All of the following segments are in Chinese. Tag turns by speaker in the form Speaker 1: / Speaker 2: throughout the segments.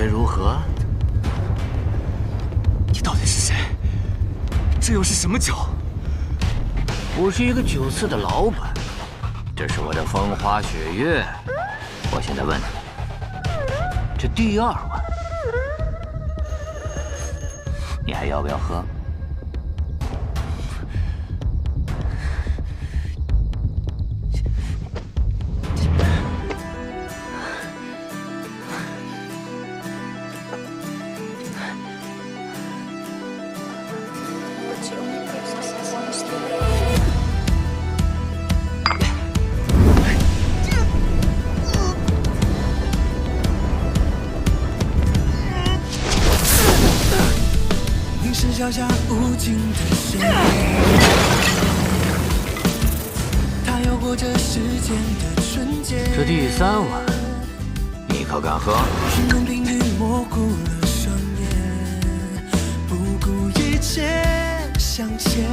Speaker 1: 觉如何？
Speaker 2: 你到底是谁？这又是什么酒？
Speaker 1: 我是一个酒肆的老板，这是我的风花雪月。我现在问你，这第2碗，你还要不要喝？
Speaker 3: 脚下无尽的水，它游过这世间的纯洁。
Speaker 1: 这第3碗，你可敢喝？寻人频率模糊了双眼，不顾一切向前，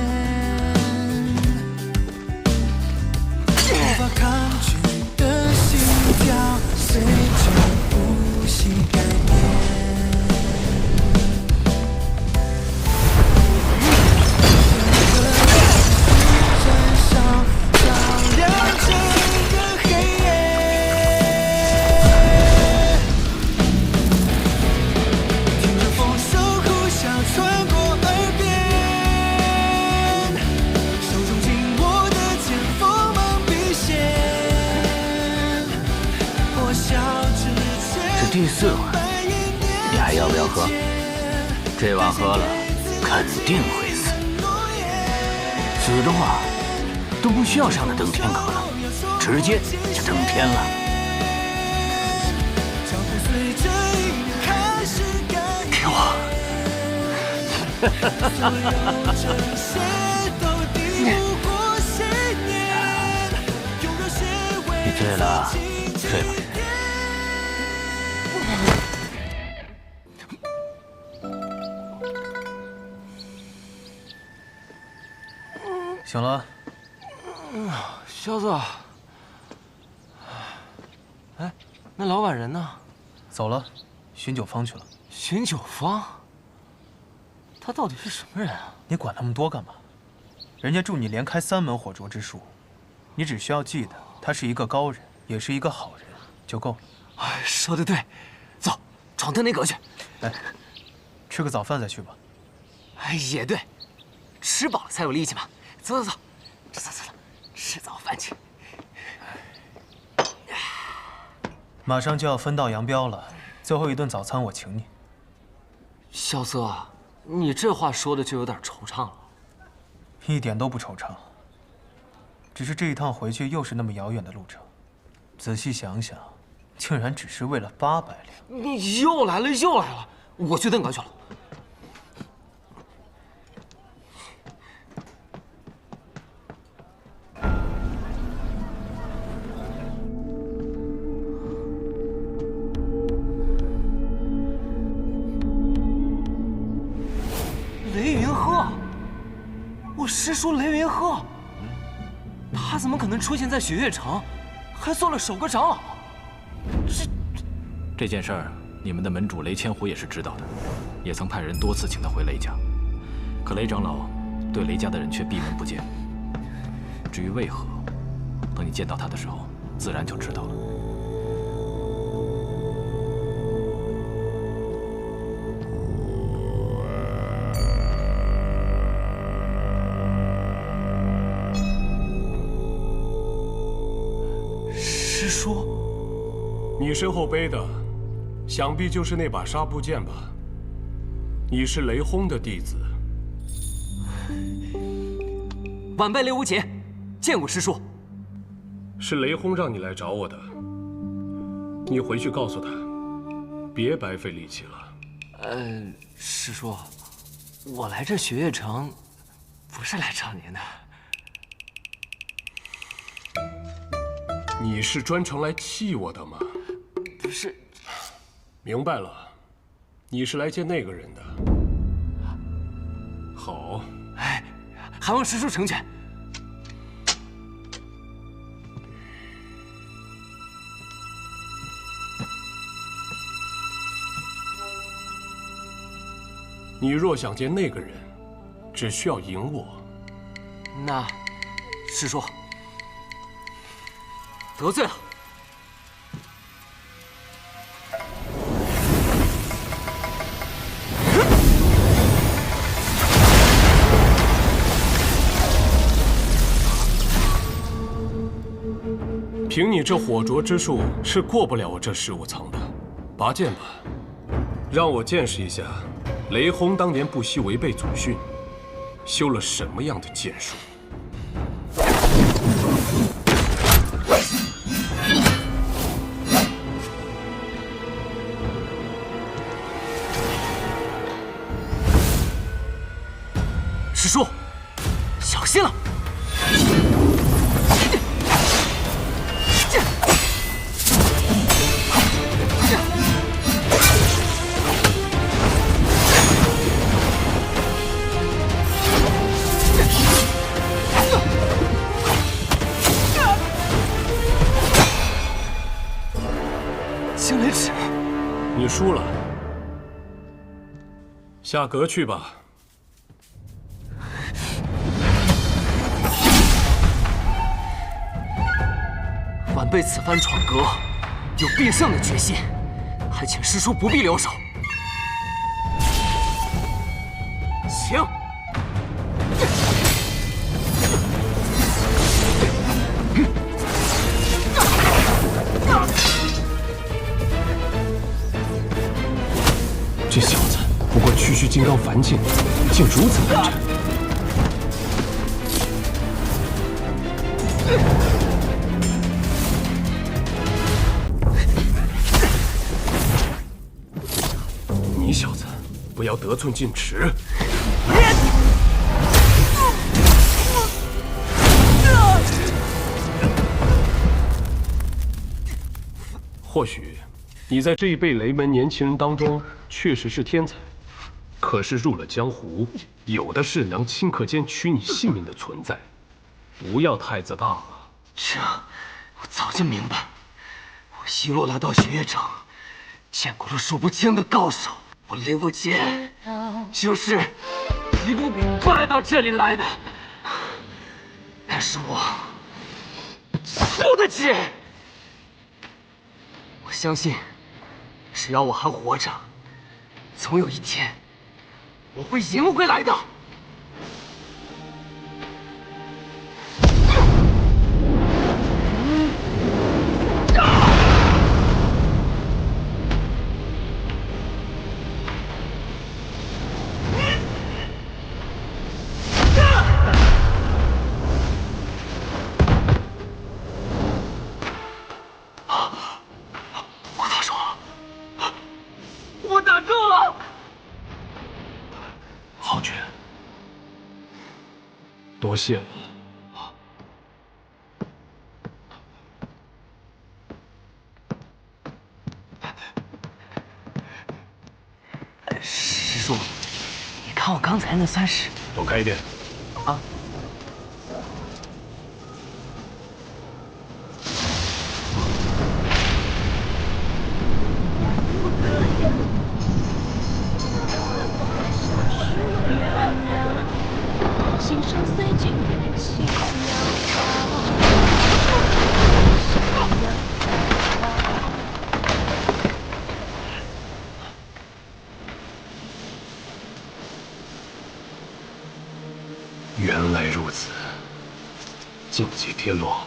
Speaker 1: 无法抗拒的心跳，随着呼吸改变。 第4碗，你还要不要喝？这碗喝了，肯定会死。死的话，都不需要上那登天阁了，直接就登天了。给我！你醉了，睡吧。
Speaker 4: 醒了，
Speaker 2: 萧子。哎，那老板人呢？
Speaker 4: 走了，寻酒坊去了。
Speaker 2: 寻酒坊？他到底是什么人啊？
Speaker 4: 你管那么多干嘛？人家助你连开3门火灼之术，你只需要记得他是一个高人，也是一个好人就够了。
Speaker 2: 哎，说得对，走，闯登那阁去。
Speaker 4: 哎，吃个早饭再去吧。
Speaker 2: 哎，也对，吃饱了才有力气嘛。 走，走，吃早饭去。
Speaker 4: 马上就要分道扬镳了，最后一顿早餐我请你。
Speaker 2: 萧瑟，你这话说的就有点惆怅了。
Speaker 4: 一点都不惆怅，只是这一趟回去又是那么遥远的路程，仔细想想，竟然只是为了800两。
Speaker 2: 你又来了，又来了！我去登阁去了。 雷云鹤，我师叔雷云鹤，他怎么可能出现在雪月城，还做了首个长老？
Speaker 5: 这件事儿，你们的门主雷千虎也是知道的，也曾派人多次请他回雷家，可雷长老对雷家的人却闭门不见。至于为何，等你见到他的时候，自然就知道了。
Speaker 2: 师叔，
Speaker 6: 你身后背的，想必就是那把纱布剑吧？你是雷轰的弟子。
Speaker 2: 晚辈雷无节，见过师叔。
Speaker 6: 是雷轰让你来找我的，你回去告诉他，别白费力气了。
Speaker 2: 师叔，我来这雪月城，不是来找您的。
Speaker 6: 你是专程来气我的吗？
Speaker 2: 不是，
Speaker 6: 明白了，你是来见那个人的。好，
Speaker 2: 哎，还望师叔成全。
Speaker 6: 你若想见那个人，只需要赢我。
Speaker 2: 那，师叔得罪了。
Speaker 6: 凭你这火灼之术，是过不了我这15层的。拔剑吧，让我见识一下雷轰当年不惜违背祖训，修了什么样的剑术。
Speaker 2: 师叔，小心了！青雷尺，
Speaker 6: 你输了，下阁去吧。
Speaker 2: 晚辈此番闯阁，有必胜的决心，还请师叔不必留手。请。
Speaker 6: 这小子不过区区金刚凡境，竟如此难缠。你小子不要得寸进尺。或许你在这一辈雷门年轻人当中确实是天才，可是入了江湖，有的是能顷刻间取你性命的存在，不要太自大了。
Speaker 2: 这我早就明白。我一路来到雪月城，见过了数不清的高手，我雷无间就是一路败到这里来的。但是我输得起。我相信，只要我还活着，总有一天我会赢回来的。
Speaker 6: 多谢了。
Speaker 2: 师叔，你看我刚才那算是……
Speaker 6: 躲开一点。
Speaker 2: 啊。
Speaker 7: 心生随境，心了
Speaker 6: 原来如此，境界跌落，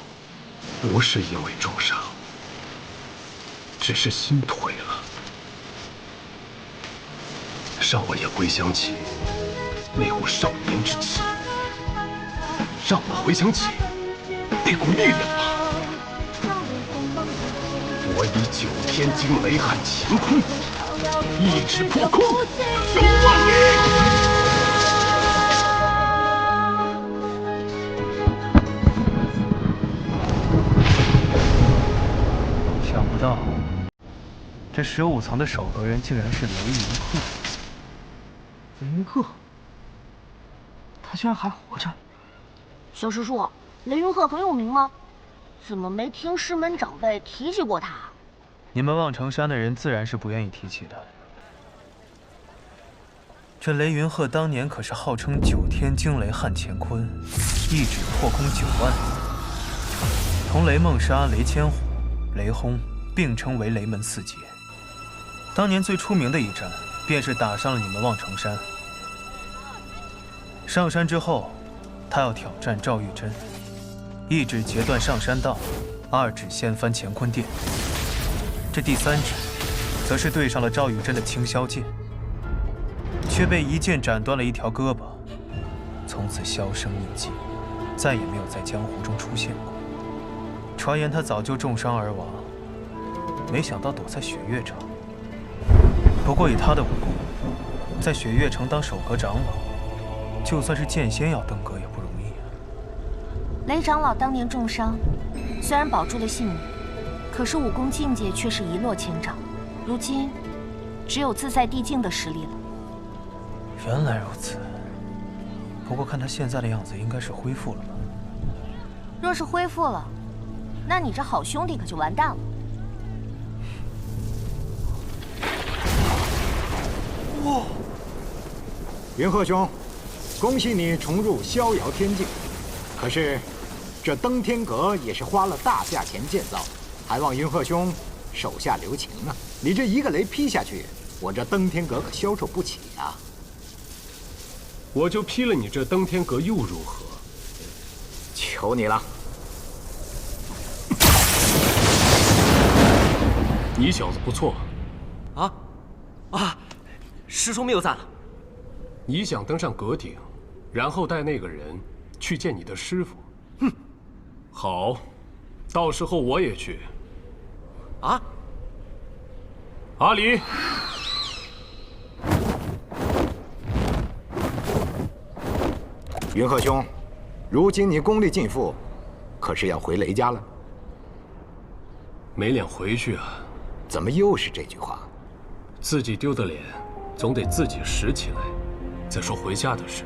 Speaker 6: 不是因为重伤，只是心退了。让我也回想起那股少年之气，让我回想起那股力量吧。我以9天惊雷撼乾坤，一指破空，有万里。
Speaker 4: 想不到，这15层的守河人竟然是雷云鹤。
Speaker 2: 雷云鹤，他居然还活着！
Speaker 7: 小师叔，雷云鹤很有名吗？怎么没听师门长辈提起过他？
Speaker 4: 你们望城山的人自然是不愿意提起的。这雷云鹤当年可是号称9天惊雷撼乾坤，一指破空9万里，同雷梦莎、雷千虎、雷轰并称为雷门4杰。当年最出名的一战，便是打伤了你们望城山。上山之后，他要挑战赵玉珍，一指截断上山道，2指掀翻乾坤殿。这第3指，则是对上了赵玉珍的青霄剑。 却被一剑斩断了一条胳膊，从此销声匿迹，再也没有在江湖中出现过。传言他早就重伤而亡，没想到躲在雪月城。不过以他的武功，在雪月城当守阁长老，就算是剑仙要登阁也不容易啊。
Speaker 7: 雷长老当年重伤，虽然保住了性命，可是武功境界却是一落千丈，如今只有自在地境的实力了。
Speaker 4: 原来如此，不过看他现在的样子，应该是恢复了吧？
Speaker 7: 若是恢复了，那你这好兄弟可就完蛋了。
Speaker 8: 哇！云鹤兄，恭喜你重入逍遥天境。可是，这登天阁也是花了大价钱建造，还望云鹤兄手下留情啊！你这一个雷劈下去，我这登天阁可消受不起啊！
Speaker 6: 我就劈了你这登天阁又如何？
Speaker 8: 求你了！
Speaker 6: 你小子不错。
Speaker 2: 师兄谬赞了。
Speaker 6: 你想登上阁顶，然后带那个人去见你的师傅？
Speaker 2: 哼，
Speaker 6: 好，到时候我也去。
Speaker 2: 啊？
Speaker 6: 阿离。
Speaker 8: 云鹤兄，如今你功力尽复，可是要回雷家了？
Speaker 6: 没脸回去啊！
Speaker 8: 怎么又是这句话？
Speaker 6: 自己丢的脸，总得自己拾起来。再说回家的事，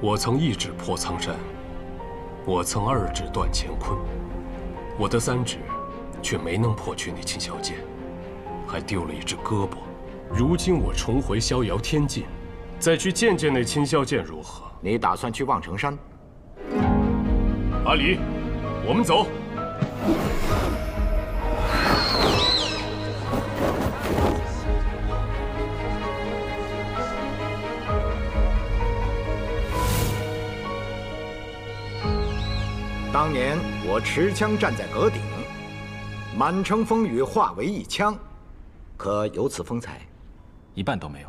Speaker 6: 我曾1指破苍山，我曾2指断乾坤，我的3指却没能破去那青霄剑，还丢了一只胳膊。如今我重回逍遥天境。 再去见见那青霄剑如何？
Speaker 8: 你打算去望城山？
Speaker 6: 阿离，我们走。
Speaker 8: 当年我持枪站在阁顶，满城风雨化为一枪，可有此风采？
Speaker 5: 一半都没有。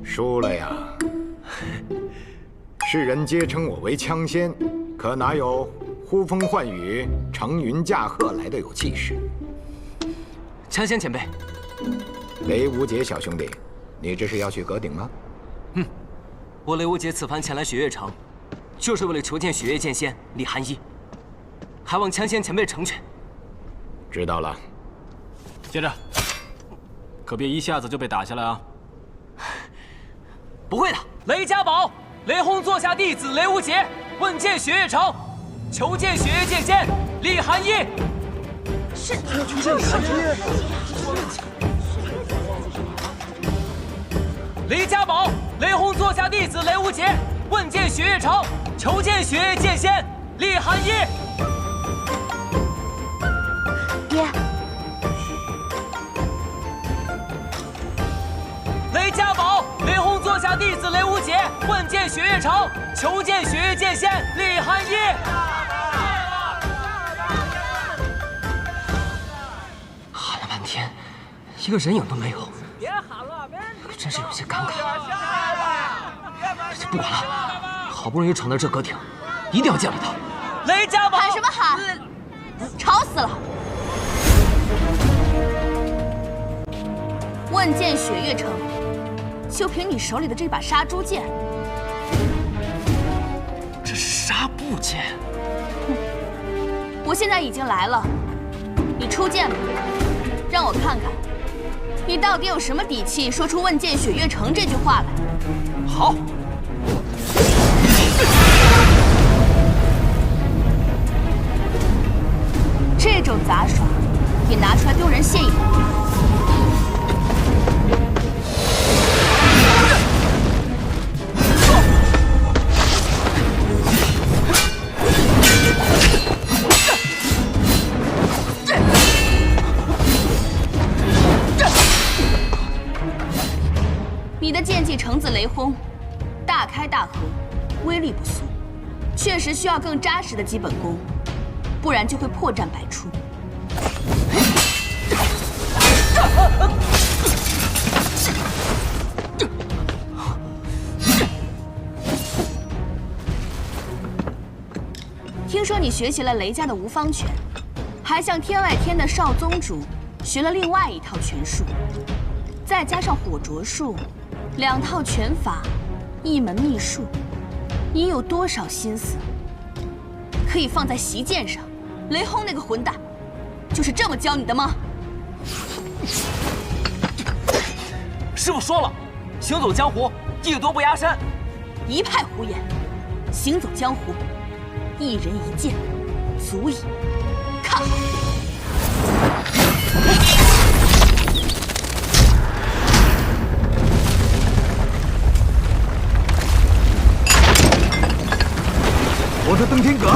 Speaker 8: 输了呀！世人皆称我为枪仙，可哪有呼风唤雨、乘云驾鹤来的有气势？
Speaker 2: 枪仙前辈，
Speaker 8: 雷无节小兄弟，你这是要去阁顶吗？
Speaker 2: 我雷无节此番前来雪月城，就是为了求见雪月剑仙李寒一，还望枪仙前辈成全。
Speaker 8: 知道了。
Speaker 5: 接着，可别一下子就被打下来啊！
Speaker 2: 不会的，雷家宝，雷轰座下弟子雷无节问见雪月城，求见雪月剑仙李寒一。
Speaker 7: 是。
Speaker 2: 雷家宝，雷轰座下弟子雷无节问见雪月城，求见雪月剑仙李寒一。
Speaker 7: 爹。
Speaker 2: 雷家宝，雷轰座下弟子雷无节问见雪月城，求见雪月剑仙李寒一。喊了半天，一个人影都没有，可真是有些尴尬。不管了，好不容易闯到这阁顶，一定要见了他。雷家宝，
Speaker 7: 喊什么喊？吵死了！问见雪月城。 就凭你手里的这把杀猪剑，
Speaker 2: 这是纱布剑。
Speaker 7: 我现在已经来了，你出剑吧，让我看看，你到底有什么底气说出“问见雪月城”这句话来？
Speaker 2: 好。
Speaker 7: 这种杂耍，也拿出来丢人现眼。
Speaker 9: 你的剑技橙子雷轰，大开大合，威力不俗，确实需要更扎实的基本功，不然就会破绽百出。听说你学习了雷家的无方拳，还向天外天的少宗主学了另外一套拳术，再加上火灼术，2套拳法，1门秘术，你有多少心思可以放在席剑上？雷轰那个混蛋，就是这么教你的吗？
Speaker 2: 师傅说了，行走江湖，艺多不压身。
Speaker 9: 一派胡言！行走江湖，一人一剑，足矣。看！
Speaker 8: 我的登天阁。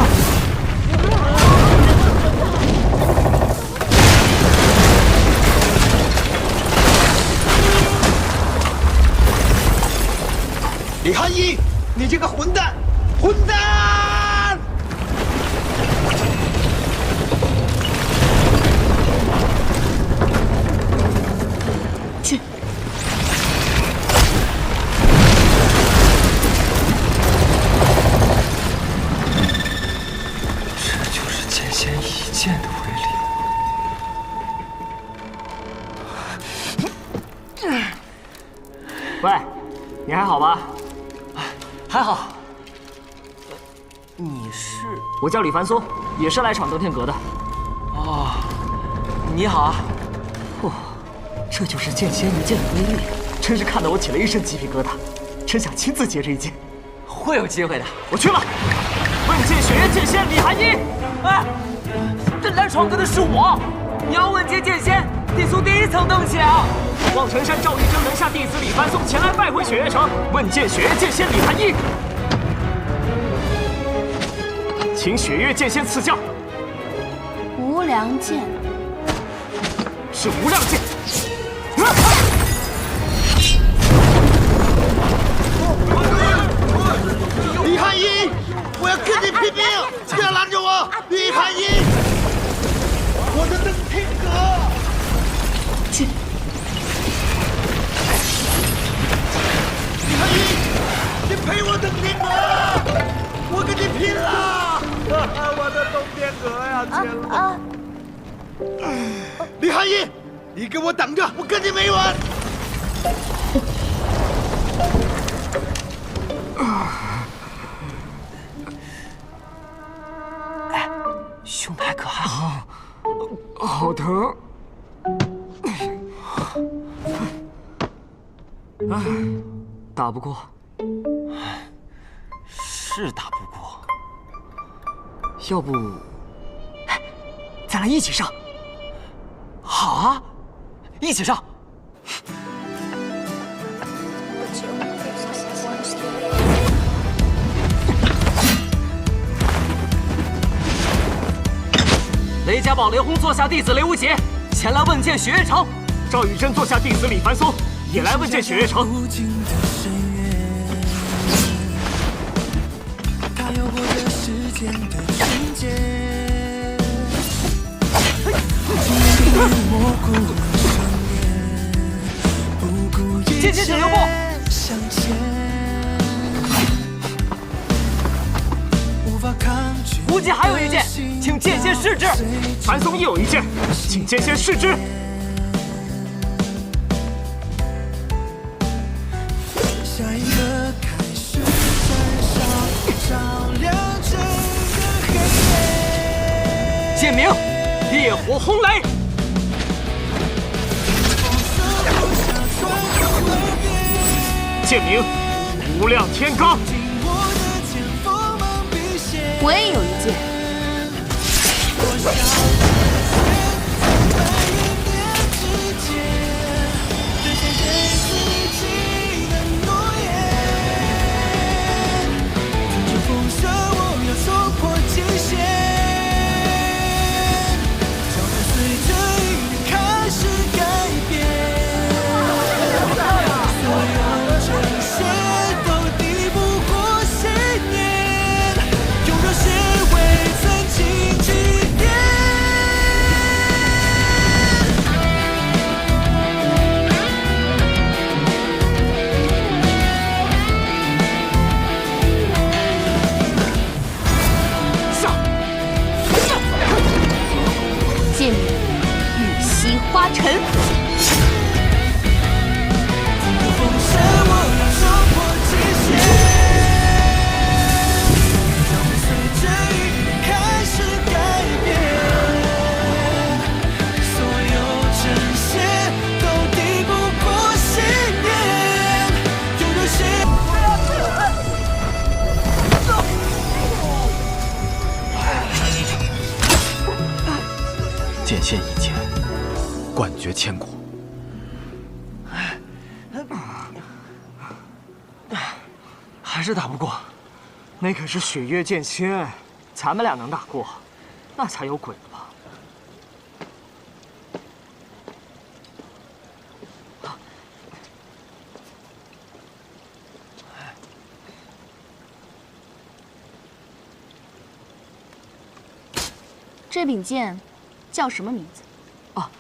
Speaker 10: 李汉一，你这个混蛋！混蛋！
Speaker 9: 去！
Speaker 2: 这就是剑仙一剑的威力。喂，你还好吧？还好。你是？我叫李凡松，也是来闯登天阁的。哦，你好啊。嚯，这就是剑仙一剑的威力，真是看得我起了一身鸡皮疙瘩，真想亲自接这一剑。会有机会的，我去了。问剑学院剑仙李寒一，哎，这来闯阁的是我。你要问剑剑仙，得从第1层登起啊。望尘山赵玉珍门下弟子李凡松前来拜会雪月城，问剑雪月剑仙李寒一，请雪月剑仙赐教。
Speaker 9: 无量剑
Speaker 2: 是无量剑。
Speaker 10: 李汉一，我要跟你拼命！不要拦着我，李汉一，我的登天阁。
Speaker 9: 去。
Speaker 10: 李汉一，你陪我登天阁，我跟你拼了！我的登天阁呀，天哪！李汉一，你给我等着，我跟你没完！
Speaker 2: 哎，胸牌可还好？好疼！哎，打不过。是打不过。要不，哎，咱俩一起上。好啊，一起上。雷家堡雷轰座下弟子雷无极前来问剑雪月城，赵玉珍座下弟子李凡松也来问剑雪月城。剑仙指流步。无极还有一剑，请剑仙试之。凡松亦有一剑，请剑仙试之。
Speaker 3: 下一个开始燃烧，照亮整个黑夜。
Speaker 2: 剑名烈火轰雷。剑名无量天罡。
Speaker 9: 我也有一剑。
Speaker 3: 开始改变，所有
Speaker 9: 影花尘。
Speaker 3: 风扇我要冲破极限，就随着雨开始改变，所有真线都抵不过信念，有热血。
Speaker 5: 剑仙一剑，冠绝千古。
Speaker 2: 还是打不过，那可是雪月剑仙，咱们俩能打过，那才有鬼了吧？
Speaker 9: 这柄剑叫什么名字？
Speaker 2: 啊，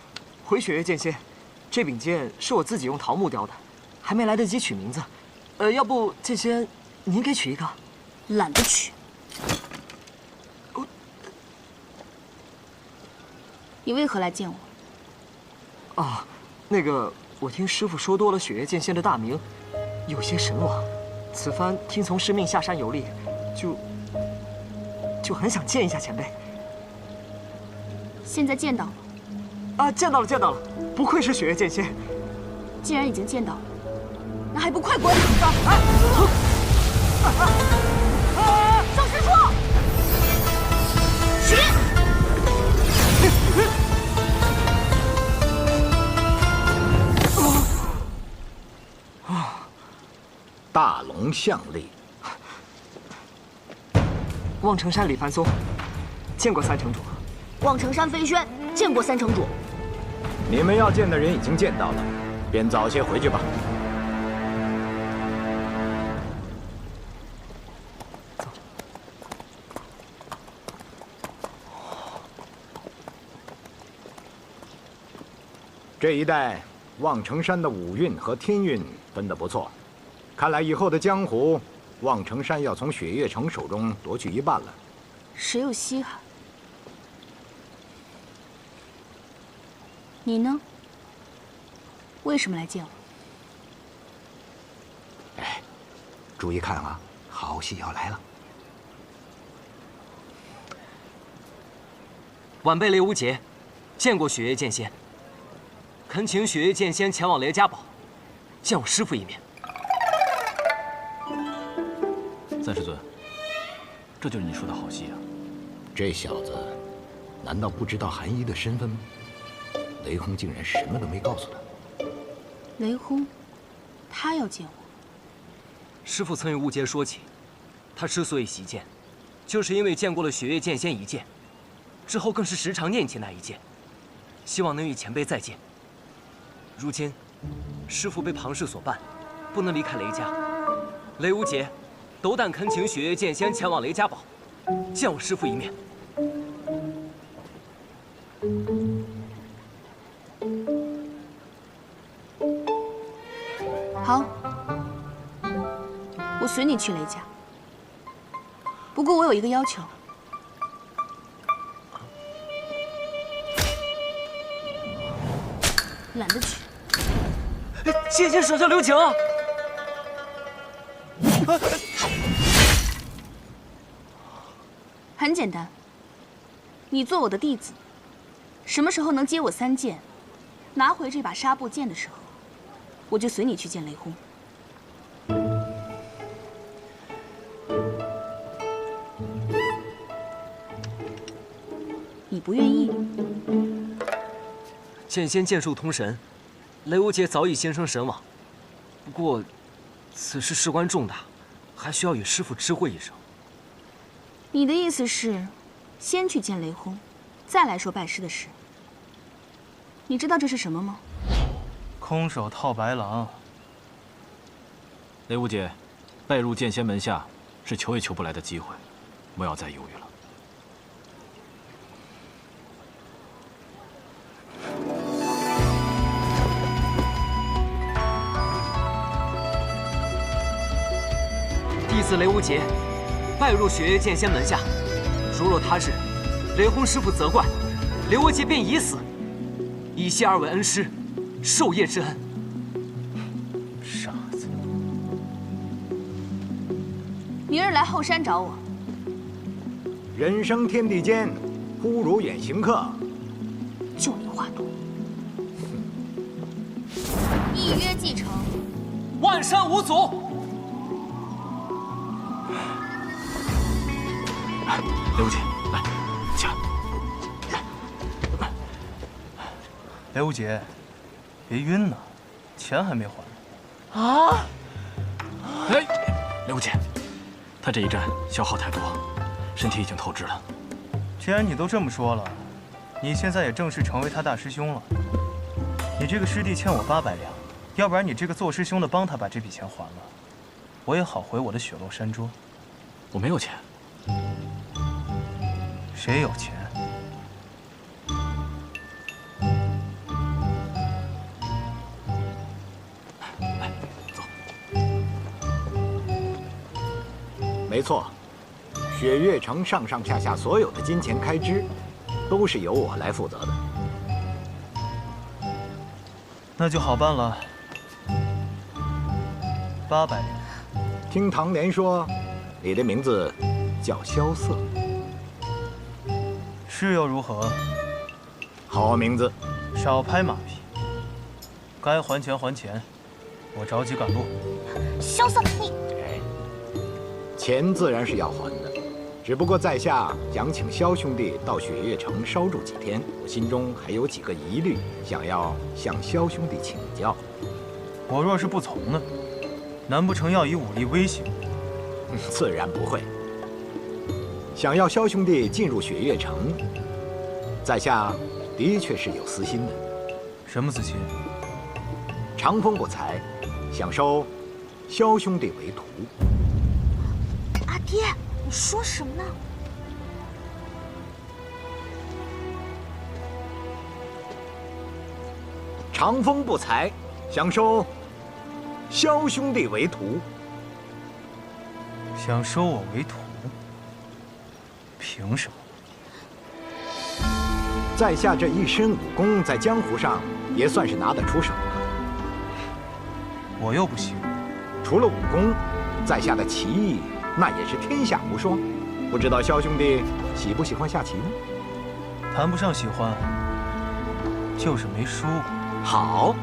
Speaker 2: 回雪月剑仙，这柄剑是我自己用桃木雕的，还没来得及取名字。要不剑仙您给取一个？
Speaker 9: 懒得取。你为何来见我？
Speaker 2: 啊，那个，我听师傅说多了雪月剑仙的大名，有些神往。此番听从师命下山游历，就很想见一下前辈。
Speaker 9: 现在见到了。
Speaker 2: 啊，见到了，见到了，不愧是雪月剑仙。
Speaker 9: 既然已经见到了，那还不快滚！赵师傅，许！
Speaker 8: 大龙相立。
Speaker 2: 望城山李凡松，见过三城主。
Speaker 7: 望城山飞轩，见过三城主。
Speaker 8: 你们要见的人已经见到了，便早些回去吧。这一带望城山的五运和天运分得不错，看来以后的江湖，望城山要从雪月城手中夺去一半了。
Speaker 9: 谁有稀罕？你呢？为什么来见我？
Speaker 8: 哎，注意看啊，好戏要来了。
Speaker 2: 晚辈雷无节，见过雪月剑仙，恳请雪月剑仙前往雷家堡，见我师父一面。
Speaker 5: 三师尊，这就是你说的好戏啊！
Speaker 8: 这小子，难道不知道韩一的身份吗？雷轰竟然什么都没告诉他。
Speaker 9: 雷轰，他要见我。
Speaker 2: 师父曾与雾杰说起，他之所以习剑，就是因为见过了雪月剑仙一剑，之后更是时常念起那一剑，希望能与前辈再见。如今，师父被庞氏所办，不能离开雷家。雷无节，斗胆恳请雪月剑仙前往雷家堡，见我师父一面。
Speaker 9: 好，我随你去雷家。不过我有一个要求。懒得取。
Speaker 2: 剑仙手下留情啊！
Speaker 9: 很简单，你做我的弟子，什么时候能接我三剑，拿回这把纱布剑的时候，我就随你去见雷轰。你不愿意？
Speaker 2: 剑仙剑术通神，雷无节早已心生神往。不过，此事事关重大，还需要与师父知会一声。
Speaker 9: 你的意思是，先去见雷轰，再来说拜师的事。你知道这是什么吗？
Speaker 4: 空手套白狼。
Speaker 5: 雷无节，拜入剑仙门下是求也求不来的机会，不要再犹豫了。
Speaker 2: 弟子雷无节，拜入雪月剑仙门下。如若他日雷轰师傅责怪，雷无节便已死。以谢二位恩师，授业之恩。
Speaker 4: 傻子，
Speaker 9: 明日来后山找我。
Speaker 8: 人生天地间，忽如远行客。
Speaker 9: 就你话多。一约既成，
Speaker 2: 万山无阻。
Speaker 5: 雷无忌，来，起来。
Speaker 4: 雷无姐，别晕呐，钱还没还。
Speaker 2: 啊！
Speaker 5: 哎，雷无忌，他这一战消耗太多，身体已经透支了。
Speaker 4: 既然你都这么说了，你现在也正式成为他大师兄了。你这个师弟欠我800两，要不然你这个做师兄的帮他把这笔钱还了，我也好回我的雪落山庄。
Speaker 5: 我没有钱。
Speaker 4: 谁有钱？
Speaker 5: 来，走。
Speaker 8: 没错，雪月城上上下下所有的金钱开支，都是由我来负责的。
Speaker 4: 那就好办了，800两。
Speaker 8: 听唐莲说，你的名字叫萧瑟，
Speaker 4: 是又如何？
Speaker 8: 好名字。
Speaker 4: 少拍马屁。该还钱还钱，我着急赶路。
Speaker 7: 萧瑟，你
Speaker 8: 钱自然是要还的，只不过在下想请萧兄弟到雪月城稍住几天，我心中还有几个疑虑，想要向萧兄弟请教。
Speaker 4: 我若是不从呢？难不成要以武力威胁我？
Speaker 8: 自然不会。想要萧兄弟进入雪月城，在下的确是有私心的。
Speaker 4: 什么私心？
Speaker 8: 长风不才，想收萧兄弟为徒。
Speaker 7: 阿爹，你说什么呢？
Speaker 8: 长风不才，想收萧兄弟为徒。
Speaker 4: 想收我为徒？凭什么？
Speaker 8: 在下这一身武功，在江湖上也算是拿得出手了。
Speaker 4: 我又不行。
Speaker 8: 除了武功，在下的棋艺那也是天下无双。不知道萧兄弟喜不喜欢下棋呢？
Speaker 4: 谈不上喜欢，就是没输过。
Speaker 8: 好，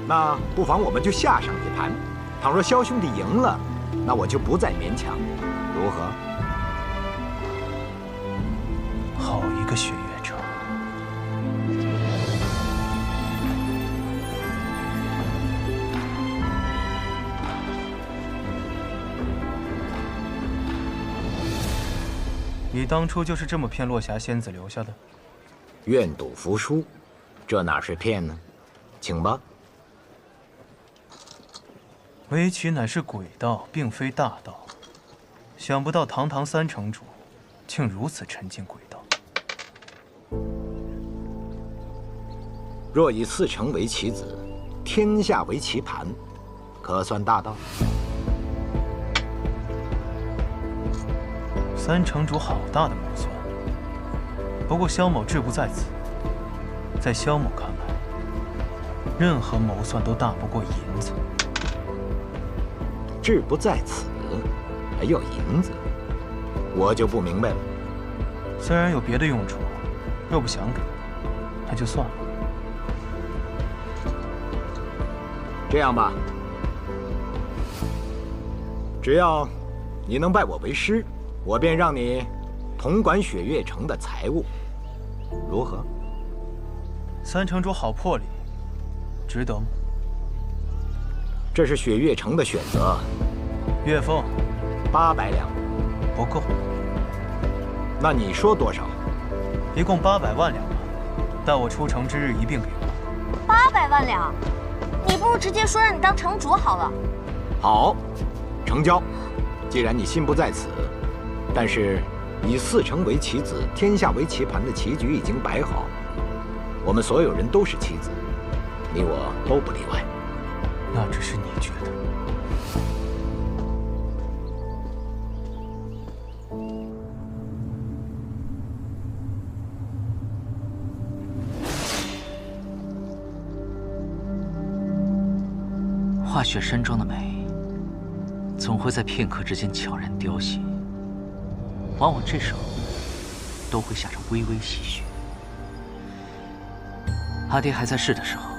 Speaker 8: 那不妨我们就下上一盘。倘若萧兄弟赢了，那我就不再勉强，如何？
Speaker 4: 好一个雪月城！你当初就是这么骗落霞仙子留下的？
Speaker 8: 愿赌服输，这哪是骗呢？请吧。
Speaker 4: 围棋乃是鬼道，并非大道。想不到堂堂3城主，竟如此沉浸鬼道。
Speaker 8: 若以4城为棋子，天下为棋盘，可算大道
Speaker 4: ？3城主好大的谋算。不过萧某志不在此，在萧某看来，任何谋算都大不过银子。
Speaker 8: 志不在此，还要银子，我就不明白了。
Speaker 4: 虽然有别的用处，若不想给，那就算了。
Speaker 8: 这样吧，只要你能拜我为师，我便让你统管雪月城的财物，如何
Speaker 4: ？3城主好魄力，值得吗？
Speaker 8: 这是雪月城的选择。
Speaker 4: 月俸
Speaker 8: 800两，
Speaker 4: 不够。
Speaker 8: 那你说多少？
Speaker 4: 一共800万两吧，待我出城之日一并给我。
Speaker 7: 800万两，你不如直接说让你当城主好了。
Speaker 8: 好，成交。既然你心不在此，但是以4城为棋子，天下为棋盘的棋局已经摆好，我们所有人都是棋子，你我都不例外。
Speaker 4: 那只是你觉得。
Speaker 1: 化雪山庄的美，总会在片刻之间悄然凋谢，往往这时候都会下着微微细雪。阿爹还在世的时候，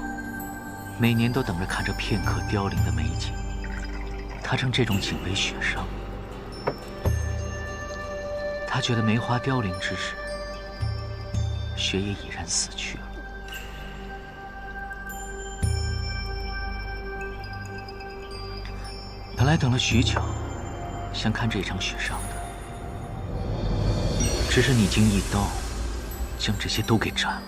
Speaker 1: 每年都等着看这片刻凋零的美景。他称这种景为雪殇。他觉得梅花凋零之时，雪也已然死去了。本来等了许久，想看这场雪殇的，只是你竟一刀将这些都给斩了。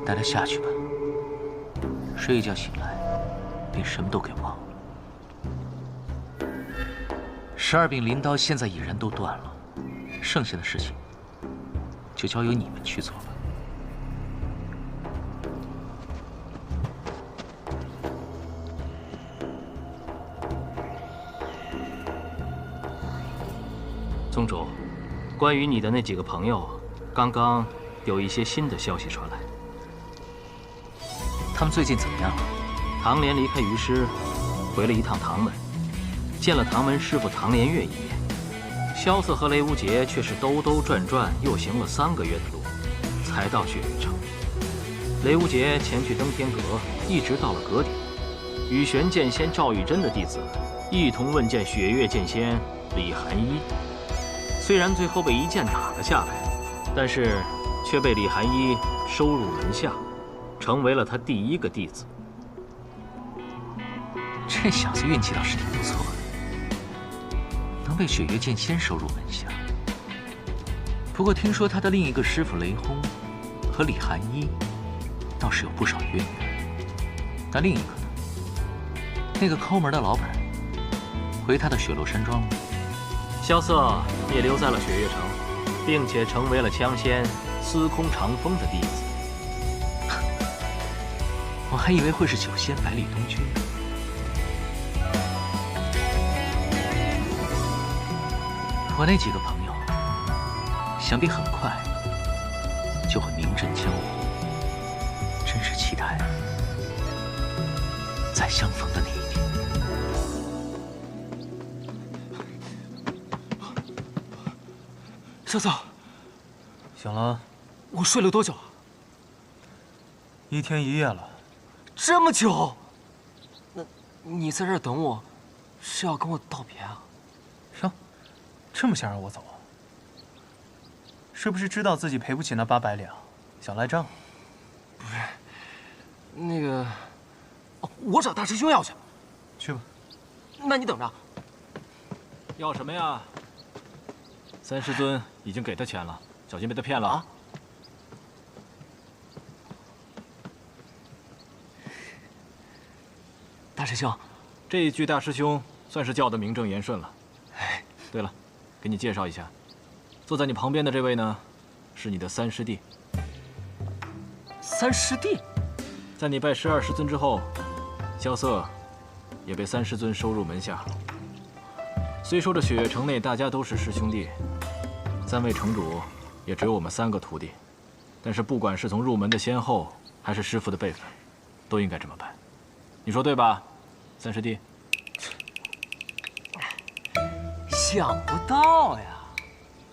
Speaker 1: 带他下去吧，睡一觉醒来，便什么都给忘了。12柄镰刀现在已然都断了，剩下的事情就交由你们去做吧。
Speaker 5: 宗主，关于你的那几个朋友，刚刚有一些新的消息传来。
Speaker 1: 他们最近怎么样了？
Speaker 5: 唐莲离开于师，回了一趟唐门，见了唐门师傅唐莲月一面。萧瑟和雷无节却是兜兜转转，又行了3个月的路，才到雪月城。雷无节前去登天阁，一直到了阁顶，与玄剑仙赵玉珍的弟子一同问见雪月剑仙李寒一。虽然最后被一剑打了下来，但是却被李寒一收入门下，成为了他第1个弟子。
Speaker 1: 这小子运气倒是挺不错的，能被雪月剑仙收入门下。不过听说他的另一个师傅雷轰和李寒一倒是有不少渊源。那另一个呢？那个抠门的老板回他的雪落山庄了。
Speaker 5: 萧瑟也留在了雪月城，并且成为了枪仙司空长风的弟子。
Speaker 1: 我还以为会是九仙百里东君。我那几个朋友，想必很快就会名震江湖，真是期待再相逢的那一天。
Speaker 2: 萧瑟，
Speaker 4: 醒了？
Speaker 2: 我睡了多久啊
Speaker 4: ？1天1夜了。
Speaker 2: 这么久？那你在这儿等我，是要跟我道别啊？
Speaker 4: 哟，这么想让我走啊？是不是知道自己赔不起那800两，想赖账？
Speaker 2: 不是，那个，哦，我找大师兄要去。
Speaker 4: 去吧。
Speaker 2: 那你等着。
Speaker 5: 要什么呀？三师尊已经给他钱了，小心被他骗了啊！
Speaker 2: 大师兄，
Speaker 5: 这一句大师兄算是叫得名正言顺了。对了，给你介绍一下，坐在你旁边的这位呢，是你的三师弟。
Speaker 2: 三师弟，
Speaker 5: 在你拜12师尊之后，萧瑟也被三师尊收入门下。虽说这雪月城内大家都是师兄弟，3位城主也只有我们3个徒弟，但是不管是从入门的先后，还是师傅的辈分，都应该这么办。你说对吧，三师弟？
Speaker 2: 想不到呀，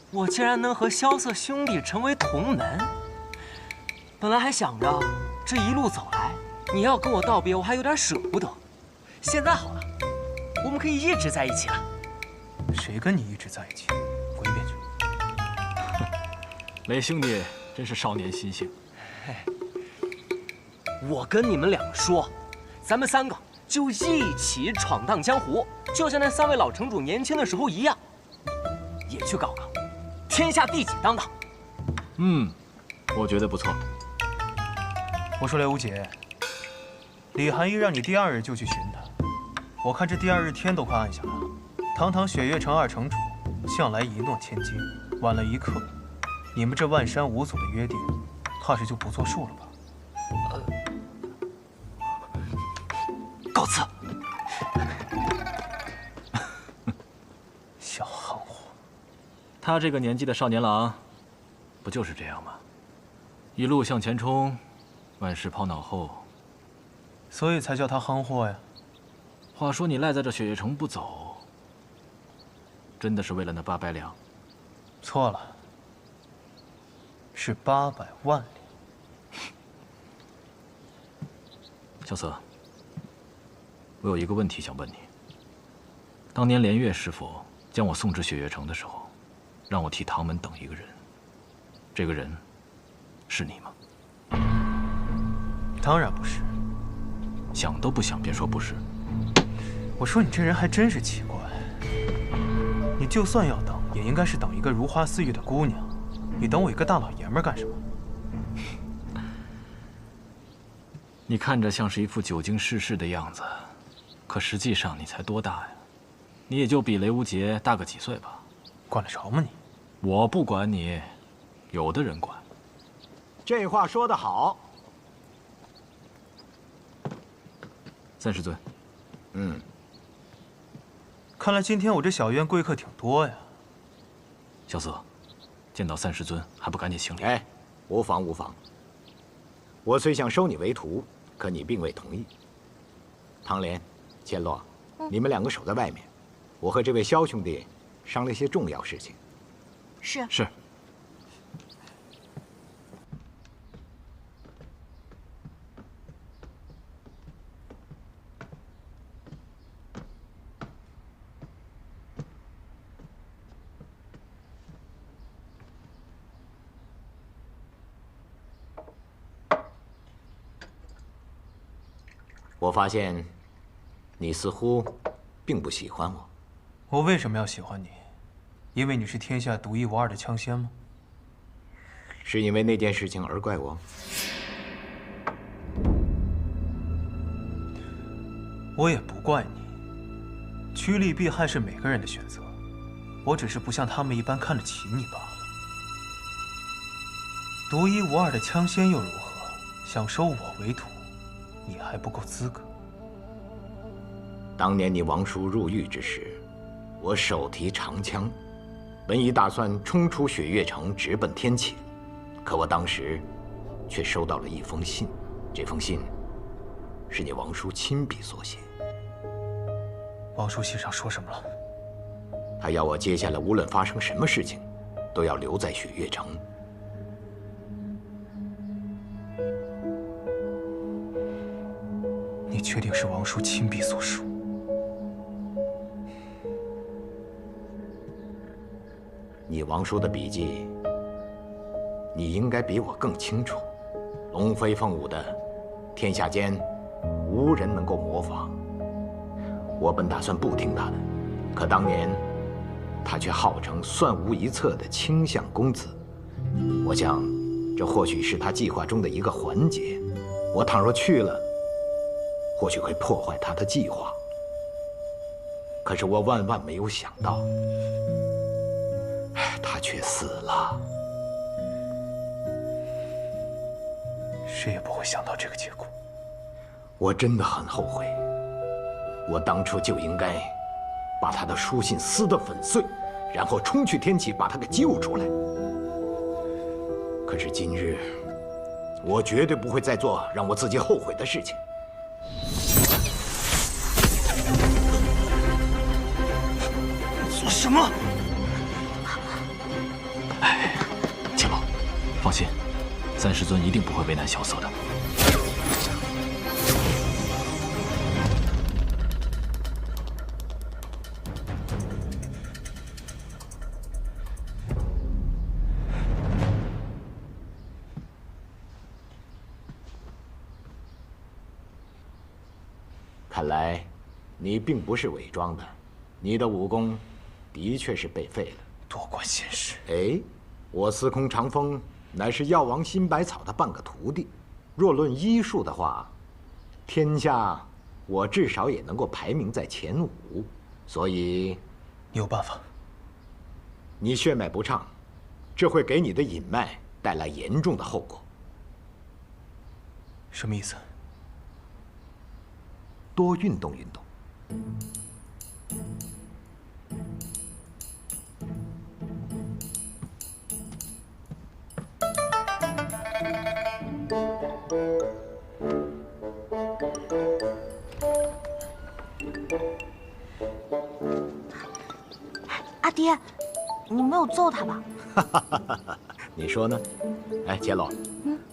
Speaker 2: 我竟然能和萧瑟兄弟成为同门。本来还想着这一路走来，你要跟我道别，我还有点舍不得。现在好了，我们可以一直在一起了。
Speaker 4: 谁跟你一直在一起？滚一边去！
Speaker 5: 雷兄弟真是少年心性。
Speaker 2: 我跟你们2个说，咱们3个就一起闯荡江湖，就像那3位老城主年轻的时候一样，也去搞个天下第几当当。
Speaker 5: 我觉得不错。
Speaker 4: 我说雷无节，李寒一让你第2日就去寻他，我看这第2日天都快暗下了。堂堂雪月城2城主，向来一诺千金，晚了1刻，你们这万山5祖的约定，怕是就不作数了吧？
Speaker 2: 告辞。
Speaker 4: 小憨货。
Speaker 5: 他这个年纪的少年郎，不就是这样吗？一路向前冲，万事抛脑后。
Speaker 4: 所以才叫他夯货呀。
Speaker 5: 话说你赖在这雪月城不走，真的是为了那800两？
Speaker 4: 错了，是800万两。
Speaker 5: 萧瑟，我有一个问题想问你。当年连月师傅将我送至雪月城的时候，让我替唐门等一个人，这个人是你吗？
Speaker 4: 当然不是。
Speaker 5: 想都不想便说不是。
Speaker 4: 我说你这人还真是奇怪，你就算要等，也应该是等一个如花似玉的姑娘，你等我一个大老爷们干什么？
Speaker 5: 你看着像是一副久经世事的样子，可实际上你才多大呀？你也就比雷无节大个几岁吧。
Speaker 4: 管得着吗你？
Speaker 5: 我不管你，有的人管。
Speaker 8: 这话说得好。
Speaker 5: 3世尊。
Speaker 4: 看来今天我这小院贵客挺多呀。
Speaker 5: 萧瑟，见到3世尊还不赶紧行礼？
Speaker 8: 哎，无妨无妨。我虽想收你为徒，可你并未同意。唐莲、千洛，你们2个守在外面，我和这位萧兄弟商量些重要事情。
Speaker 7: 是。
Speaker 5: 是。
Speaker 8: 我发现，你似乎并不喜欢我。
Speaker 4: 我为什么要喜欢你？因为你是天下独一无二的枪仙吗？
Speaker 8: 是因为那件事情而怪我？
Speaker 4: 我也不怪你。趋利避害是每个人的选择，我只是不像他们一般看得起你罢了。独一无二的枪仙又如何？想收我为徒？你还不够资格。
Speaker 8: 当年你王叔入狱之时，我手提长枪，本已打算冲出雪月城，直奔天启，可我当时却收到了一封信。这封信是你王叔亲笔所写。
Speaker 4: 王叔信上说什么了？
Speaker 8: 他要我接下来无论发生什么事情，都要留在雪月城。
Speaker 4: 你确定是王叔亲笔所书？
Speaker 8: 你王叔的笔记，你应该比我更清楚。龙飞凤舞的，天下间无人能够模仿。我本打算不听他的，可当年他却号称算无一策的卿相公子。我想，这或许是他计划中的一个环节。我倘若去了，或许会破坏他的计划。可是我万万没有想到，他却死了。
Speaker 4: 谁也不会想到这个结果。
Speaker 8: 我真的很后悔，我当初就应该把他的书信撕得粉碎，然后冲去天启把他给救出来。可是今日，我绝对不会再做让我自己后悔的事情。
Speaker 2: 做什么？
Speaker 5: 哎，千洛，放心，3世尊一定不会为难萧瑟的。
Speaker 8: 看来，你并不是伪装的，你的武功的确是被废了。
Speaker 4: 多管闲事！
Speaker 8: 哎，我司空长风乃是药王辛百草的半个徒弟，若论医术的话，天下我至少也能够排名在前5。所以，
Speaker 4: 你有办法？
Speaker 8: 你血脉不畅，这会给你的隐脉带来严重的后果。
Speaker 4: 什么意思？
Speaker 8: 多运动运动。
Speaker 7: 阿爹，你没有揍他吧？
Speaker 8: 你说呢？哎，杰罗，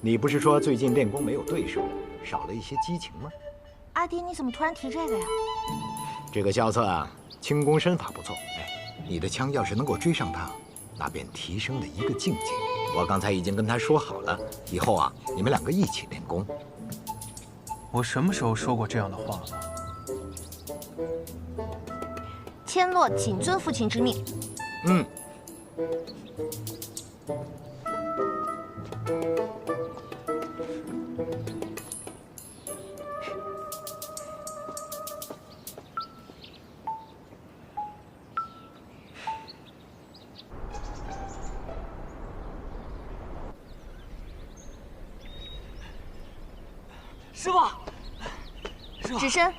Speaker 8: 你不是说最近练功没有对手，少了一些激情吗？
Speaker 7: 阿爹，你怎么突然提这个呀？
Speaker 8: 这个萧策啊，轻功身法不错。哎，你的枪要是能够追上他，那便提升了一个境界。我刚才已经跟他说好了，以后啊，你们两个一起练功。
Speaker 4: 我什么时候说过这样的话了？
Speaker 7: 千洛谨遵父亲之命。
Speaker 8: 嗯。
Speaker 2: 师傅，
Speaker 9: 只身。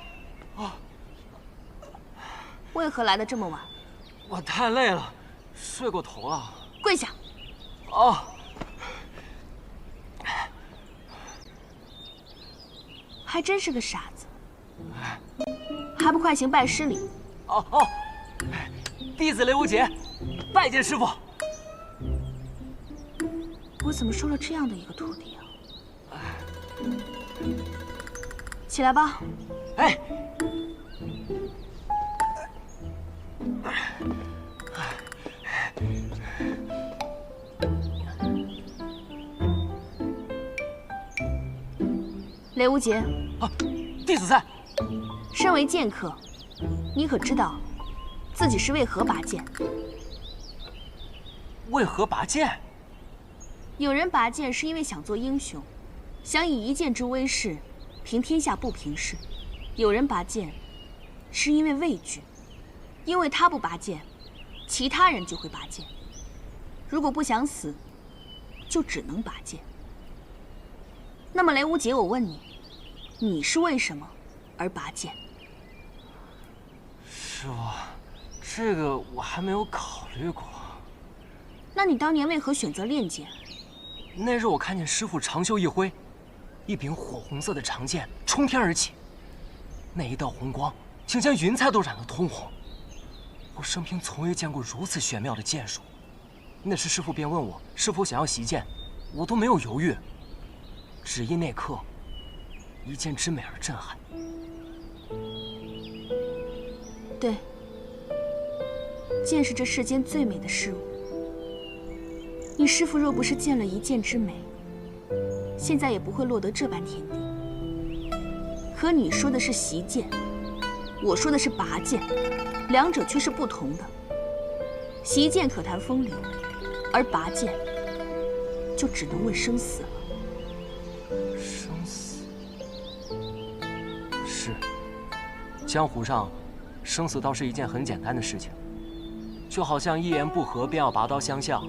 Speaker 9: 为何来的这么晚？
Speaker 2: 我太累了，睡过头了。
Speaker 9: 跪下。
Speaker 2: 哦。
Speaker 9: 还真是个傻子，还不快行拜师礼？
Speaker 2: 哦，弟子雷无节，拜见师傅。
Speaker 9: 我怎么收了这样的一个徒弟啊？起来吧。
Speaker 2: 哎。
Speaker 9: 雷无节，
Speaker 2: 弟子在。
Speaker 9: 身为剑客，你可知道自己是为何拔剑？
Speaker 2: 为何拔剑？
Speaker 9: 有人拔剑是因为想做英雄，想以一剑之威势平天下不平事；有人拔剑是因为畏惧，因为他不拔剑，其他人就会拔剑。如果不想死，就只能拔剑。那么雷无节，我问你，你是为什么而拔剑？
Speaker 2: 师傅，这个我还没有考虑过。
Speaker 9: 那你当年为何选择练剑？
Speaker 2: 那日我看见师傅长袖一挥，一柄火红色的长剑冲天而起，那一道红光竟将云彩都染得通红。我生平从未见过如此玄妙的剑术。那时师傅便问我是否想要习剑，我都没有犹豫，只因那刻一剑之美而震撼。
Speaker 9: 对，剑是这世间最美的事物。你师父若不是见了一剑之美，现在也不会落得这般田地。可你说的是习剑，我说的是拔剑，两者却是不同的。习剑可谈风流，而拔剑就只能问生死了。
Speaker 2: 生死是，江湖上生死倒是一件很简单的事情，就好像一言不合便要拔刀相向，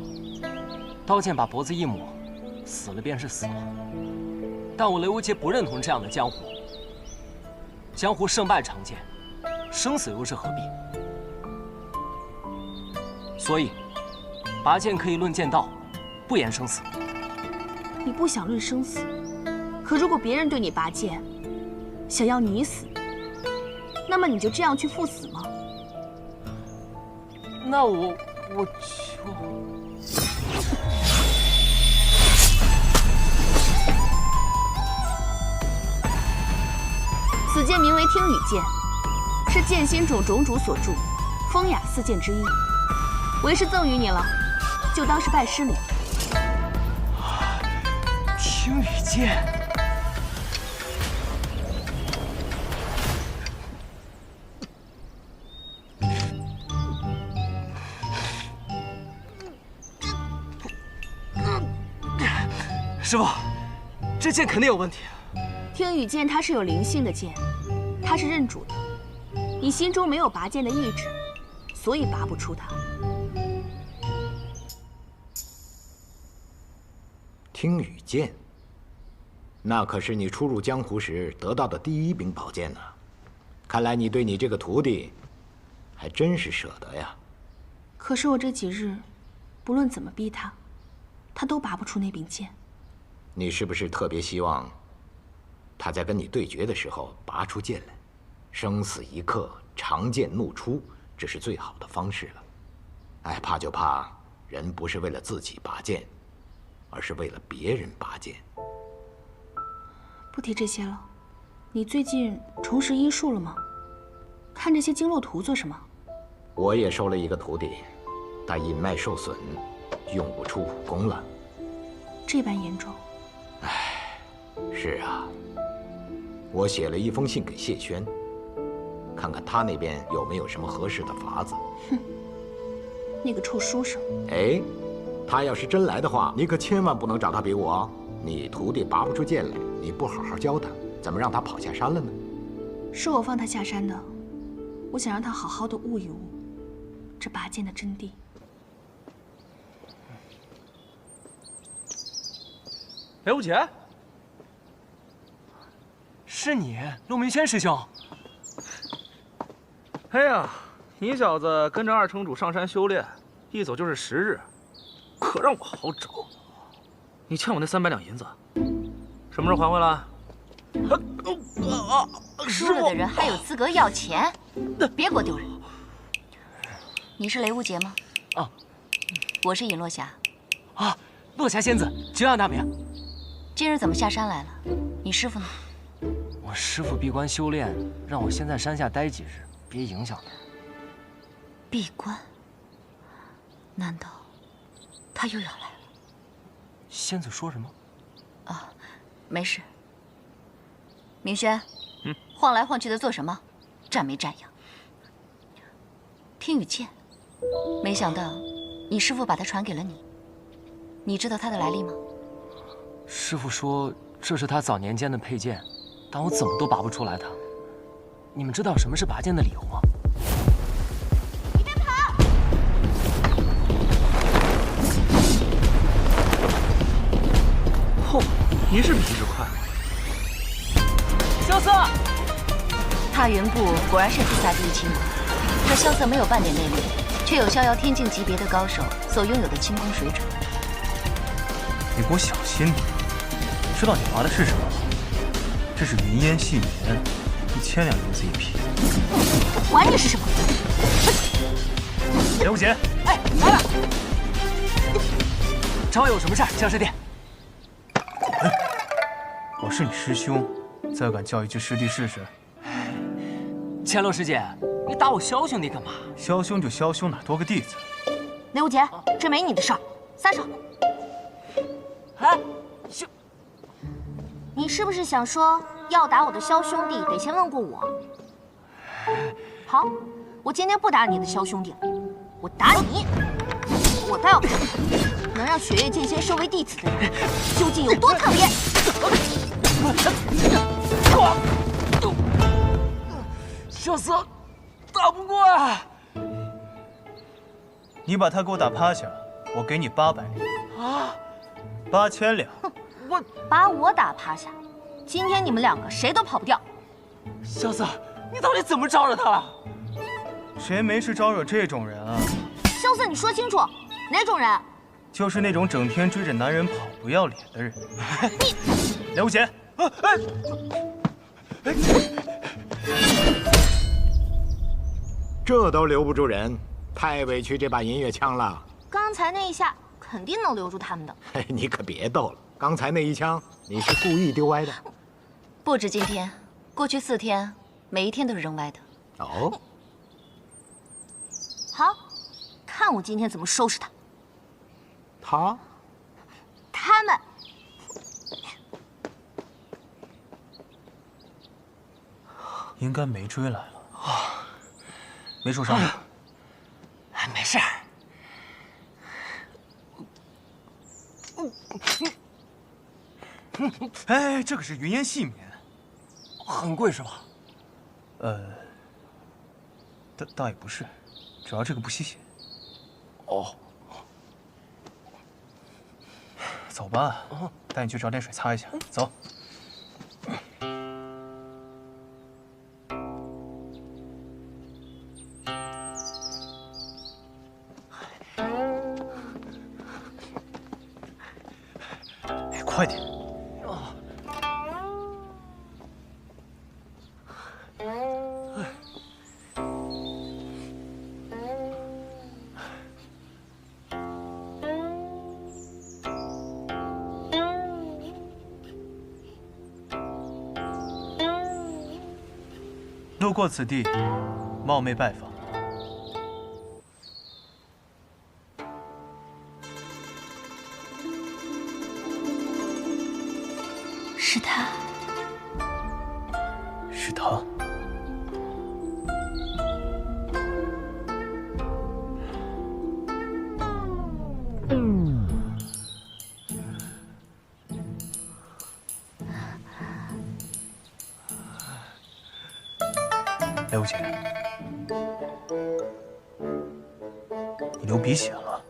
Speaker 2: 刀剑把脖子一抹，死了便是死了。但我雷无节不认同这样的江湖。江湖胜败常见，生死又是何必？所以，拔剑可以论剑道，不言生死。
Speaker 9: 你不想论生死，可如果别人对你拔剑，想要你死，那么你就这样去赴死吗？
Speaker 2: 那我就……
Speaker 9: 此剑名为听雨剑，是剑仙种种主所著，风雅四剑之一。为师赠予你了，就当是拜师礼。
Speaker 2: 听雨剑，师傅，这剑肯定有问题。
Speaker 9: 听雨剑它是有灵性的剑，它是认主的。你心中没有拔剑的意志，所以拔不出它。
Speaker 8: 听雨剑，那可是你初入江湖时得到的第一柄宝剑呢。看来你对你这个徒弟，还真是舍得呀。
Speaker 9: 可是我这几日，不论怎么逼他，他都拔不出那柄剑。
Speaker 8: 你是不是特别希望他在跟你对决的时候拔出剑来？生死一刻，长剑怒出，这是最好的方式了。哎，怕就怕人不是为了自己拔剑，而是为了别人拔剑。
Speaker 9: 不提这些了，你最近重拾医术了吗？看这些经络图做什么？
Speaker 8: 我也收了一个徒弟，但阴脉受损，用不出武功了。
Speaker 9: 这般严重？
Speaker 8: 是啊，我写了一封信给谢轩，看看他那边有没有什么合适的法子。
Speaker 9: 哼，那个臭书生。
Speaker 8: 哎，他要是真来的话，你可千万不能找他比武哦。你徒弟拔不出剑来，你不好好教他，怎么让他跑下山了呢？
Speaker 9: 是我放他下山的，我想让他好好的悟一悟这拔剑的真谛。
Speaker 2: 雷无杰，是你，陆明轩师兄。
Speaker 11: 哎呀，你小子跟着二城主上山修炼，一走就是10日，可让我好找。你欠我那300两银子，什么时候还回来？
Speaker 7: 输了的人还有资格要钱？别给我丢人！你是雷无杰吗？
Speaker 2: 啊，
Speaker 7: 我是尹落霞。
Speaker 2: 啊，落霞仙子，久仰大名。
Speaker 7: 今日怎么下山来了？你师傅呢？
Speaker 2: 我师傅闭关修炼，让我先在山下待几日，别影响他。
Speaker 7: 闭关？难道他又要来了？
Speaker 2: 仙子说什么？
Speaker 7: 啊，没事。明轩，晃来晃去的做什么？站没站样？听雨剑，没想到你师傅把他传给了你。你知道他的来历吗？
Speaker 2: 师傅说这是他早年间的佩剑，但我怎么都拔不出来它。你们知道什么是拔剑的理由吗？
Speaker 7: 你别跑！
Speaker 11: 嚯，你是比一只快。
Speaker 2: 萧瑟，
Speaker 7: 踏云部果然是天下第一轻功，这萧瑟没有半点内力，却有逍遥天境级别的高手所拥有的轻功水准。
Speaker 4: 你给我小心点！你知道你拔的是什么吗？这是云烟细棉，1000两银子一匹。
Speaker 7: 管你是什么！
Speaker 4: 雷无杰，
Speaker 2: 哎，来了！找我有什么事儿？江师弟。
Speaker 4: 滚！我是你师兄，再敢叫一句师弟试试？
Speaker 2: 千洛师姐，你打我萧兄弟干嘛？
Speaker 4: 萧兄就萧兄，哪多个弟子？
Speaker 7: 雷无杰，这没你的事儿，撒手！
Speaker 2: 哎，
Speaker 7: 你是不是想说要打我的萧兄弟，得先问过我？好，我今天不打你的萧兄弟了，我打你！我倒要看看，能让雪月剑仙收为弟子的人究竟有多讨厌！
Speaker 2: 萧瑟，打不过啊！
Speaker 4: 你把他给我打趴下，我给你800两。
Speaker 2: 啊
Speaker 4: ！8000两。
Speaker 2: 我
Speaker 7: 把我打趴下，今天你们2个谁都跑不掉。
Speaker 2: 萧瑟，你到底怎么招惹他了？
Speaker 4: 谁没事招惹这种人啊？
Speaker 7: 萧瑟，你说清楚，哪种人？
Speaker 4: 就是那种整天追着男人跑不要脸的人。
Speaker 7: 你，
Speaker 4: 雷无杰，
Speaker 8: 这都留不住人，太委屈这把银月枪了。
Speaker 7: 刚才那一下肯定能留住他们的。
Speaker 8: 嘿，你可别逗了，刚才那一枪你是故意丢歪的。
Speaker 7: 不止今天，过去4天，每一天都是扔歪的。
Speaker 8: 哦，
Speaker 7: 好，看我今天怎么收拾他。他们。
Speaker 4: 应该没追来了啊，没受伤吧？
Speaker 2: 没事儿。
Speaker 4: 哎，这可是云烟细棉，
Speaker 2: 很贵是吧？
Speaker 4: 倒也不是，主要这个不吸血。
Speaker 2: 哦，
Speaker 4: 走吧，带你去找点水擦一下。走。快点！路过此地，冒昧拜访。
Speaker 9: 是他。
Speaker 4: 是他。刘姐，你流鼻血了。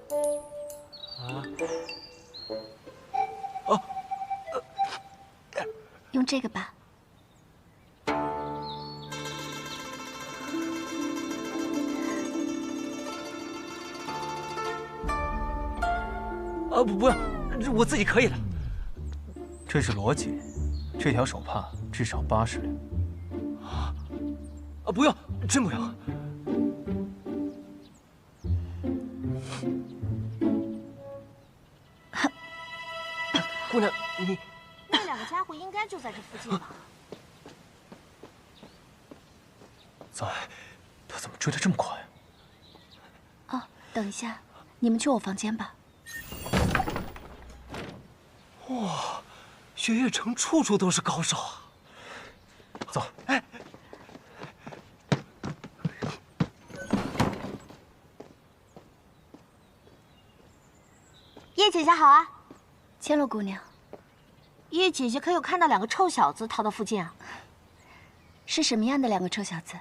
Speaker 9: 用这个吧。
Speaker 2: 不用，我自己可以的。
Speaker 4: 这是罗姐，这条手帕至少80两。
Speaker 2: 不用，真不用。姑娘，你
Speaker 7: 那两个家伙应该就在这附近吧？
Speaker 4: 糟，他怎么追得这么快啊？
Speaker 9: 哦，等一下，你们去我房间吧。
Speaker 2: 哇，雪月城处处都是高手啊！
Speaker 4: 走。
Speaker 2: 哎。
Speaker 7: 叶姐姐好啊，
Speaker 9: 千落姑娘。
Speaker 7: 叶姐姐可有看到两个臭小子逃到附近啊？
Speaker 9: 是什么样的两个臭小子？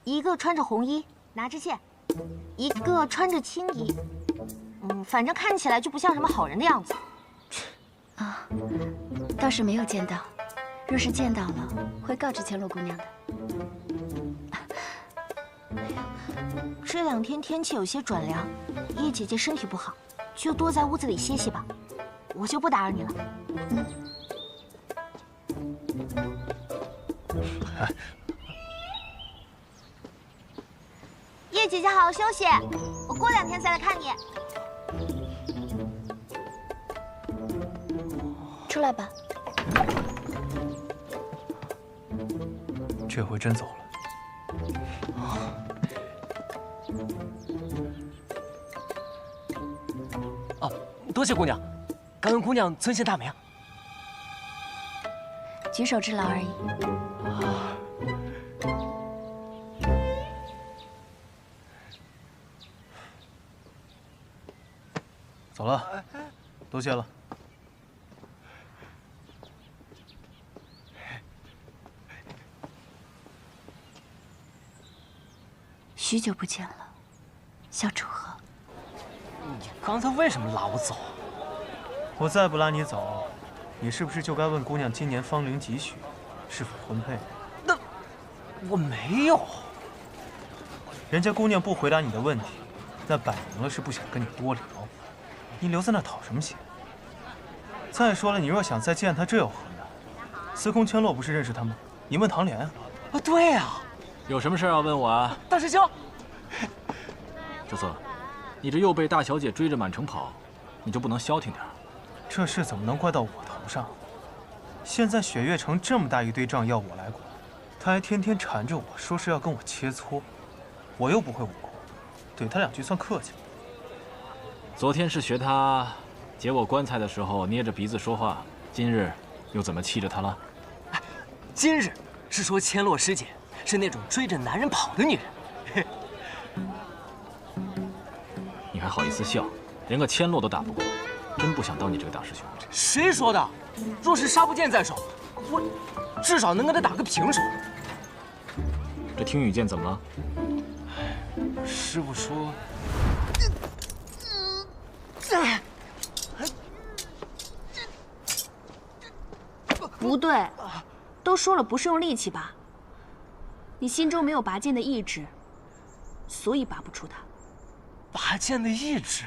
Speaker 7: 一个穿着红衣，拿着剑；一个穿着青衣。反正看起来就不像什么好人的样子。
Speaker 9: 啊，倒是没有见到。若是见到了，会告知千落姑娘的。
Speaker 7: 这2天天气有些转凉，叶姐姐身体不好。就多在屋子里歇歇吧，我就不打扰你了。叶姐姐好好休息，我过2天再来看你。
Speaker 9: 出来吧。
Speaker 4: 这回真走了。
Speaker 2: 多谢姑娘，敢问姑娘尊姓大名？
Speaker 9: 举手之劳而已。
Speaker 4: 走了，多谢了。
Speaker 9: 许久不见了，小楚河。
Speaker 2: 你刚才为什么拉我走？
Speaker 4: 我再不拉你走，你是不是就该问姑娘今年芳龄几许，是否婚配？
Speaker 2: 那我没有。
Speaker 4: 人家姑娘不回答你的问题，那摆明了是不想跟你多聊。你留在那讨什么嫌？再说了，你若想再见她，这有何难？司空千落不是认识她吗？你问唐莲啊。
Speaker 2: 对呀。
Speaker 5: 有什么事要问我啊？
Speaker 2: 大师兄。
Speaker 5: 这次。你这又被大小姐追着满城跑，你就不能消停点？
Speaker 4: 这事怎么能怪到我头上？现在雪月城这么大一堆账要我来管，他还天天缠着我说是要跟我切磋，我又不会武功，怼他2句算客气。
Speaker 5: 昨天是学他解我棺材的时候捏着鼻子说话，今日又怎么气着他了？
Speaker 2: 今日是说千落师姐是那种追着男人跑的女人。
Speaker 5: 你还好意思笑？连个千落都打不过，真不想当你这个大师兄。
Speaker 2: 谁说的？若是纱布剑在手，我至少能跟他打个平手。
Speaker 5: 这听雨剑怎么了？
Speaker 2: 师傅说，
Speaker 9: 不对，都说了不是用力气拔。你心中没有拔剑的意志，所以拔不出它。
Speaker 2: 拔剑的意志，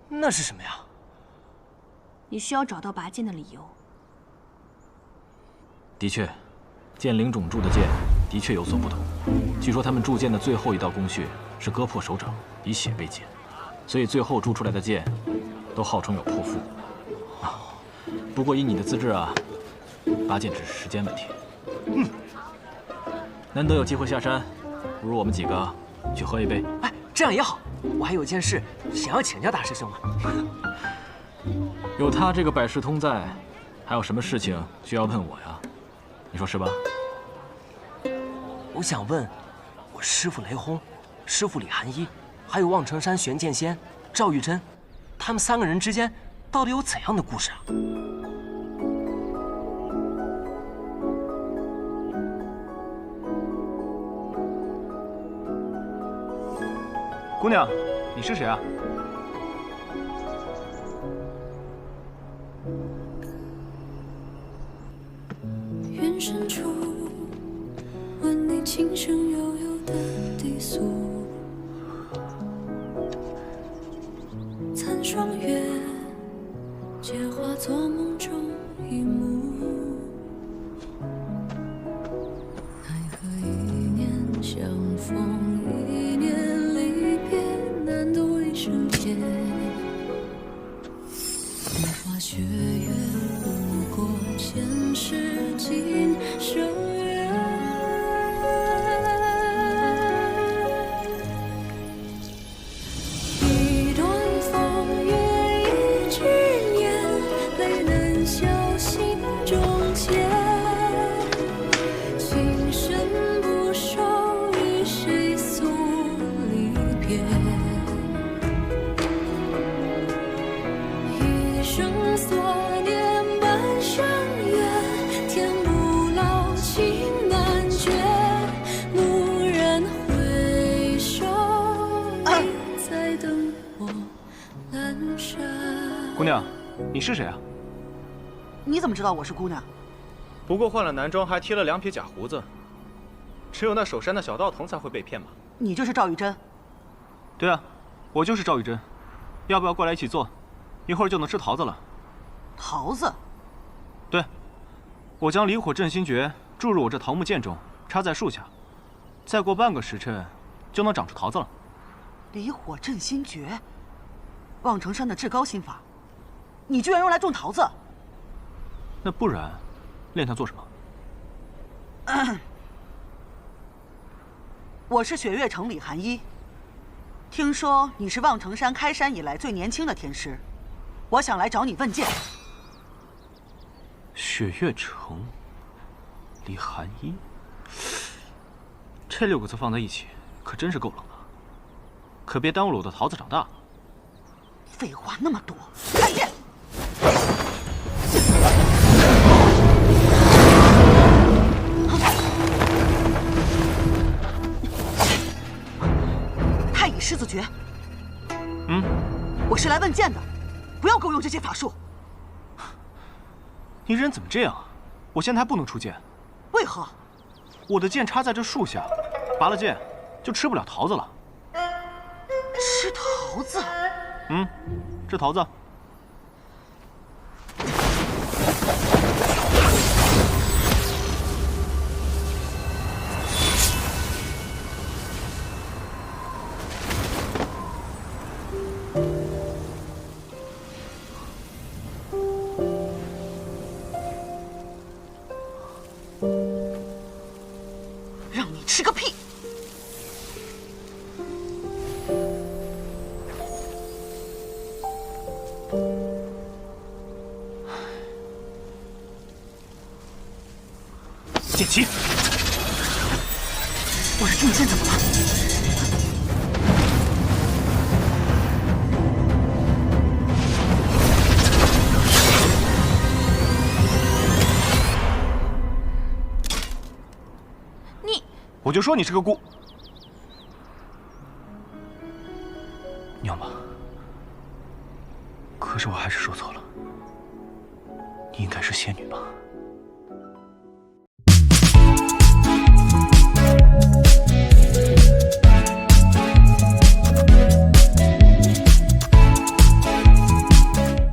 Speaker 2: 那是什么呀？
Speaker 9: 你需要找到拔剑的理由。
Speaker 5: 的确，剑灵种铸的剑的确有所不同。据说他们铸剑的最后一道工序是割破手掌，以血为剑，所以最后铸出来的剑都号称有破腹。不过以你的资质啊，拔剑只是时间问题。难得有机会下山，不如我们几个去喝一杯。
Speaker 2: 哎，这样也好。我还有件事想要请教大师兄呢。
Speaker 5: 有他这个百事通在，还有什么事情需要问我呀？你说是吧？
Speaker 2: 我想问，我师父雷轰、师父李寒一，还有望城山玄剑仙赵玉珍，他们3个人之间到底有怎样的故事啊？
Speaker 4: 姑娘，你是谁啊？
Speaker 3: 远深处，闻你轻声悠悠的低诉。残霜月，皆化作梦中一幕。奈何一念相逢，一念离别，难渡一生劫。风花雪月，不过前世今生缘。一段风月，一执念，泪难消心中结。情深不寿，与谁诉离别？一生所念半生缘，天不老，情难绝。蓦然回首，你在等我阑珊。
Speaker 4: 姑娘，你是谁啊？
Speaker 12: 你怎么知道我是姑娘？
Speaker 11: 不过换了男装，还贴了2撇假胡子，只有那守山的小道童才会被骗吧？
Speaker 12: 你就是赵玉珍。
Speaker 4: 对啊，我就是赵玉珍。要不要过来一起做？一会儿就能吃桃子了。
Speaker 12: 桃子？
Speaker 4: 对，我将离火镇心诀注入我这桃木剑中，插在树下，再过半个时辰，就能长出桃子了。
Speaker 12: 离火镇心诀，望城山的至高心法，你居然用来种桃子？
Speaker 4: 那不然，练它做什么？
Speaker 12: 我是雪月城李寒一，听说你是望城山开山以来最年轻的天师，我想来找你问剑。
Speaker 4: 雪月城，李寒一，这6个字放在一起，可真是够冷啊！可别耽误了我的桃子长大。
Speaker 12: 废话那么多，看剑！太乙狮子诀。我是来问剑的，不要给我用这些法术。
Speaker 4: 你人怎么这样啊？我现在还不能出剑。
Speaker 12: 为何？
Speaker 4: 我的剑插在这树下，拔了剑就吃不了桃子了。
Speaker 12: 吃桃子？
Speaker 4: 吃桃子。
Speaker 12: 让你吃个屁！
Speaker 4: 剑起！
Speaker 12: 我的定剑怎么了？
Speaker 4: 我就说你是个姑娘吧。可是我还是说错了，你应该是仙女吧？